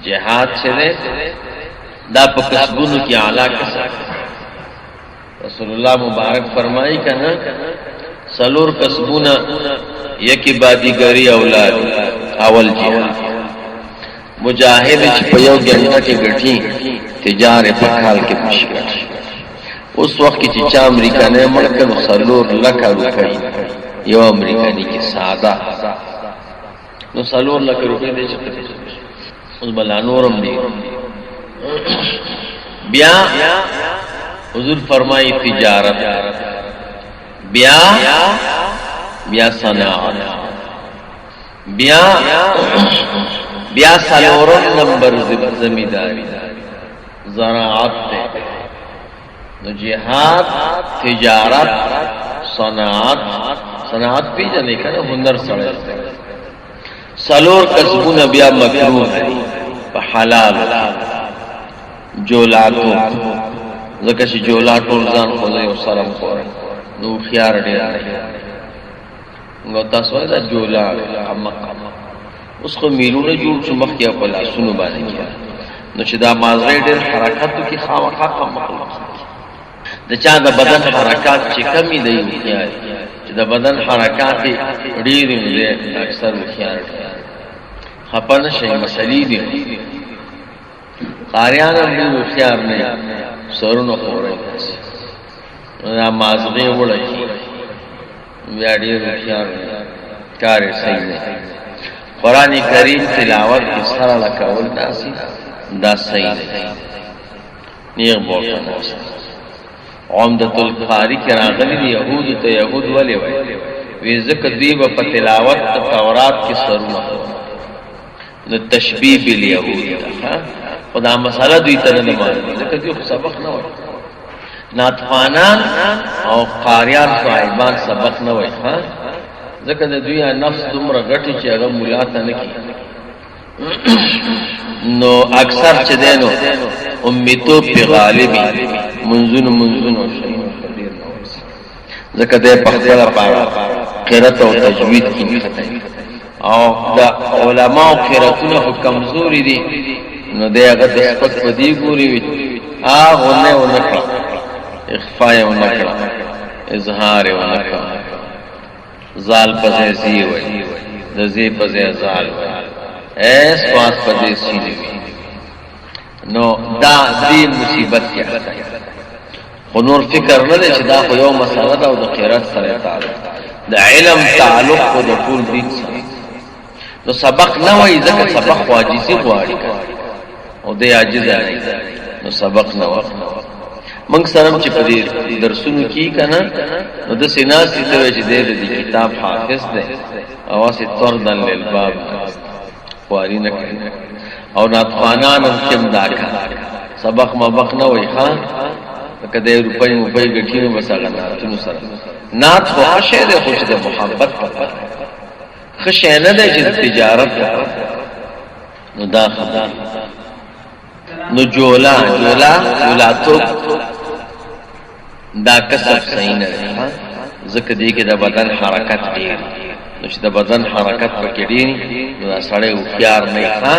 جهاد چې ده دا په کسبونو کې اعلی کسب. رسول الله مبارک فرمایي کنه سلور کسبونه یکی بادیګری اولاد اول جهاد. مجاهد چې په یو غنټه کې ګټي تجارت په حال کې مشکل. اوس وخت کې چې چا امریکانه ملک نو سلور لکه روپۍ یو امریکانی کې ساده نو سلور لکه روپۍ دې چې اوس بل نورم دی. بیا حضور فرمایي تجارت بیا صنعت بیا سلورم نمبر زمینداری زراعت تے نو جہاد تجارت صنعت پی جانے کا نا ہنر سڑے سلور کسبون بیا مکروه په حلال جولاتو ځکه چې جولاتو ځان خو یو سرم خور نو خيار ډیر نو تاسو دا جولات امقام اوس خو میلونه جوړ شو مخکې په لاسونو باندې کېږي نو چې دا مازغې ډېر حرکاتو کې خامخا مخلوق د چا د بدن حرکات چې کمی دی چې د بدن حرکات ډېر دي اکثر خيار خپنه شي مسلې دي قاریان هم خيار نه سرونو خوري دا مازغې وړي بیا ډېر خيار کار صحیح نه. قرآن کریم تلاوت کی سره لکول داسی دا صحیح دی نیغ بوتا ناسی. عمدت القاری کی راغلی دی یهود تا یهود ولی وی ذکر دیب پا تلاوت تا تورات کی سرون دا تشبیح بالیهود تا خدا مسئلہ دوی تا نمانی ذکر دیو سبق نوی ناتفانان او قاریان صاحبان سبق نوی ځکه د دوی نفس دومره غټي چې هغه مولا ته نه کی نو اکثر چې دینو امیتو په غالبي منځونو شي ځکه د په خپل قرات او تجوید کې او د علماء قراتونه کمزوري دي نو د هغه د سپک په دی ګوري وي هغه نه اخفاء نه اظهار نه زال پزے زی وی دزی پزے زال وی ایس فاس پزے سیلی وی نو دا دی مصیبت کیا خنور فکر نده چه دا خو یو مسئلہ دا و دا قیرت سر تعلق دا علم تعلق و دا طول دین سر نو سبق نوی ذکر سبق واجیسی خواری کر و دا عجز آنی نو سبق نوی منگ سرم چی پدیر درسونو کی کنا نو دس ناسی توی چی دیر دی کتاب حافظ دے اواسی طردن للباب خواری نکن او ناتخوانان هم کم داکا سبق مبق نوی خان که دیر روپای گٹینو بس آگا ناتونو سر نات خو خشه دے خوش دے محبت پتا خشه نده چی تجارت پتا نو دا خبر نو جولاتو دا کسب صحیح نه دی ځکه دی کې د بدن حرکت ډیر نو چې د بدن حرکت پکې ډیر نو دا سړی هوښیار نه ښه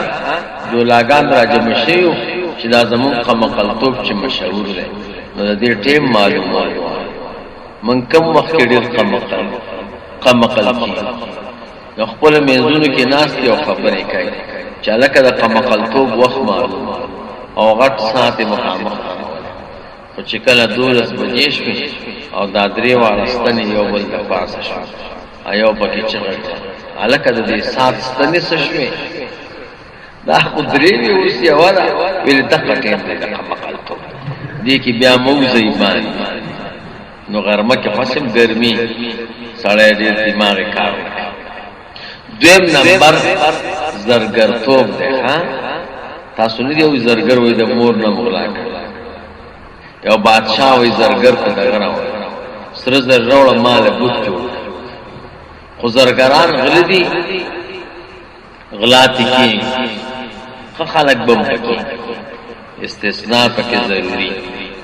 جولاګان راجمع شوي چې دا زموږ قمقلتوب چې مشهور دی نو د دې ټیم معلومه من کم وخت کې ډیر قمقل کېږي خپل منځونو کې ناست دي او خبرې کوي چې هلکه د قمقلتوب وخت معلوم او غټ ساعت مخامخ خو چې کله 12 بجې شوې او دا درې واړه ستنې یو بل د پاسه شو ایو پکې چغه هلکه د دې سات ستنې څه شوې دا خو درې وي اوس یوه ده ویل دغه ټیم دی د قمقلتوب دې کې بیا موزی باندې نو غرمه کې فصل ګرمي سړی ډېر دماغ کار وکړي. دویم نمبر زرګرتوب دی تاسو نه دی یو زرګر وای د مور نه مغلا کړ یو بادشاہ وای زرګر په دغه راوړ سره زر راوړ مال بوت جوړ خو زرګران غلي دي غلاتي کې خلک بم کوي استثناء پکې ضروری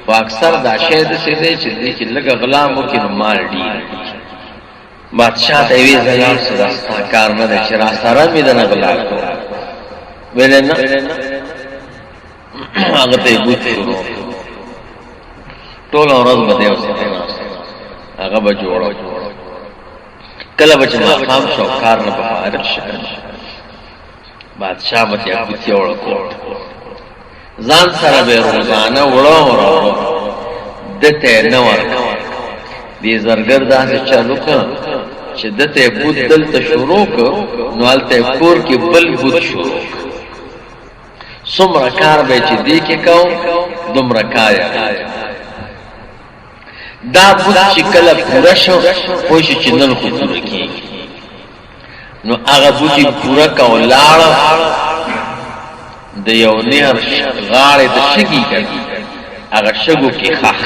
او اکثر دا شی د څه دی چې د کې لګ غلام وکړي نو مال ډیر بادشاہ ته وی زګار سره کار نه چې را سره مې د نه غلا ویل نه هغه ته بوت شروع ټول ورځ بده اوسه هغه به جوړو کله به چې ماښام شو کار نه به فارغ شي بادشاہ به یې بوت یوړ کوټ ځان سره به روزانه وړو دته نه ورکو دې زرګر داسې چالو کړ چې دته بوت دلته شروع کړ نو هلته کور کې بل بوت شروع څومره کار به چې دې کې کوم دومره کایا دا بوت چې کله پوره شو خو شي چې نن خو پوره کېږي نو هغه بوت پوره کو لاړ د یو نهر غاړې د شګي کوي هغه شګو کې خاخ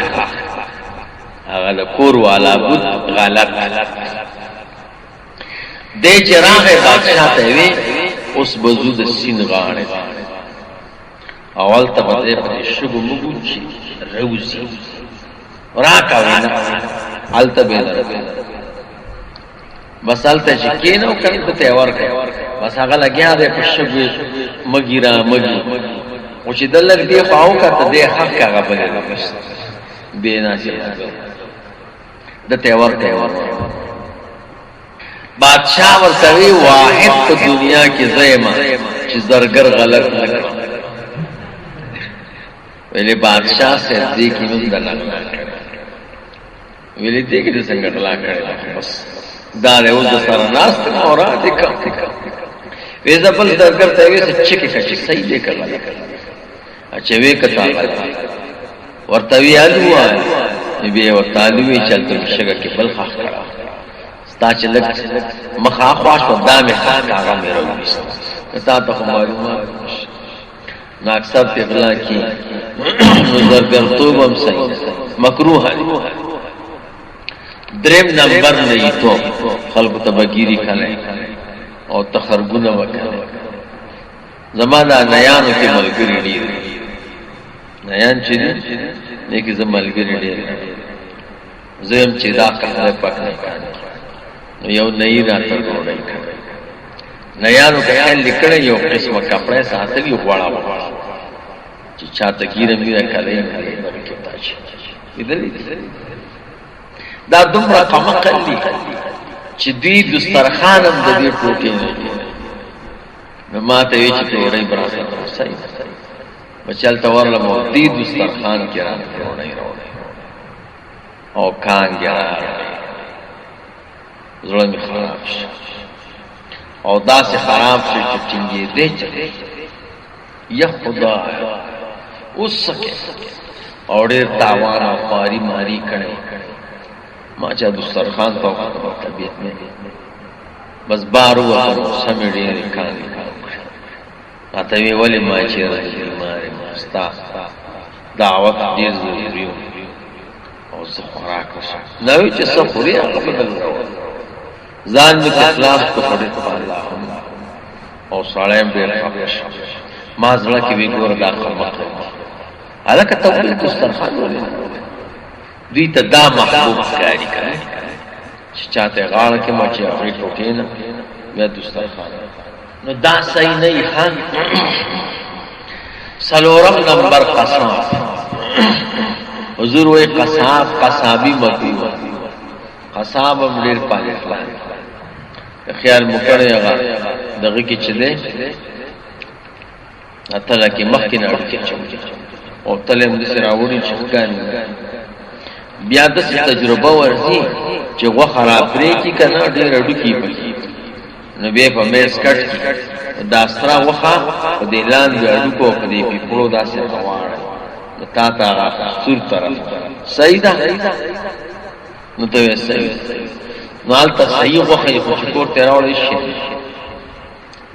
هغه د کور والا بوت غلط دې چې راغی بادشاہ ته وی اوس بزو د سین غاړې اول ته بده په شګو مګوچی روزي راکا وینا الته به بس الته چې کینو کړي ته ورکه بس هغه لګیا دې په شګو مګیرا مګي او چې دلته دې خواو کته دې حق هغه بلې بس بینا چې د تیور بادشاہ ورته واحد په دنیا کې زېما چې زرګر غلط نکړي ویلې بادشاہ سے دې کې موږ دلته ویلې دې کې څنګه ټلا کړل بس دا له اوس سره ناس ته اورا دې کا وې ځبل زرګر ته وې چې کې صحیح دې کړل اچھا وې کتا ورته وی الوا بیا ورته الوی چلته شګه کې بل خاص کړه ستا چې لګ مخا خواش و دامه هغه مې راوېست کتا ته معلومه نو اکثر پیغلا کی زرګرتوب هم صحیح مکروه دریم نمبر نه تو خلق تبګيري کله او تخربونه وکړه زمانہ نیانو کې ملګری ډیر نیان چې دې کې زملګری ډیر زم چې دا کله پک نه کړي نو یو نه راته وړي نیانو کې خل لیکړې یو قسمه کپڑے ساتلی وړا چې چاته ګیره میرا کله یې کې تاج دا دومره قمقلی چې دوی دسترخوان هم د دې ټوټې نه نو ما ته وی چې ډوړې براسه صحیح بچل ته ورله مو دې دسترخوان کې راوړې او کان ګار زړه می خراب شي او داسې خراب شي چې ټینګې دې چې یا خدا اوسکه او ډېر تاوان او خاري ماری کړي ما چا دسترخوان ته طبيعت نه بس بارو او سمې ډېر کان اته وی ولې ما چې ماري مستا دعوت دې ضروري او زه خوراک وشم نو چې څه خوري هغه بدل ځان می اخلاص په خدای الله او سالم به فقش ما زړه کې وی ګور دا خبره الکه توبې دسترخوان ولې دوی ته دا محبوب کاری کوي چې چاته غاړه کې ما چې اخري ټوټې نه بیا دسترخوان نو دا صحیح نه خان سلورم نمبر قسم حضور وې قصاب قصابی مکو قصاب هم ډېر پاله اخلاق خیال مکړې هغه دغه کې چې ده اته لکه مخکې نه اړکې او تلم د سراوړي چکان بیا د تجربه ورزي چې غو خراب پرې کی کنه ډېر اډو کی پکی نو به په میس کټ کی دا سترا وخه په دې لاندې اډو کو په دې پیپړو داسې غواړي نو تا سور طرف صحیح ده نو ته صحیح نو البته صحیح وخه چې کور ته راوړی شي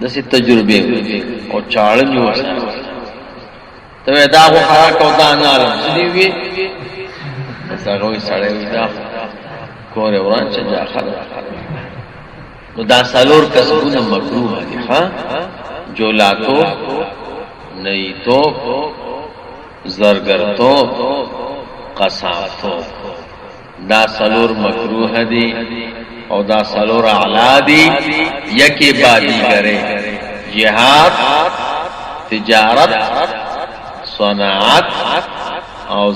دسه تجربه او چاړم یو ته دا وخه کو دا نه لري وی ساغوی سړی وی دا کور وران چې دا خلک نو دا سالور کسبونه مکروه دي ها جولاتو نیتو زرګرتو قصافتو دا سالور مکروه دي او دا سالور اعلی دي یکی بادی کرے جہاد تجارت صنعت او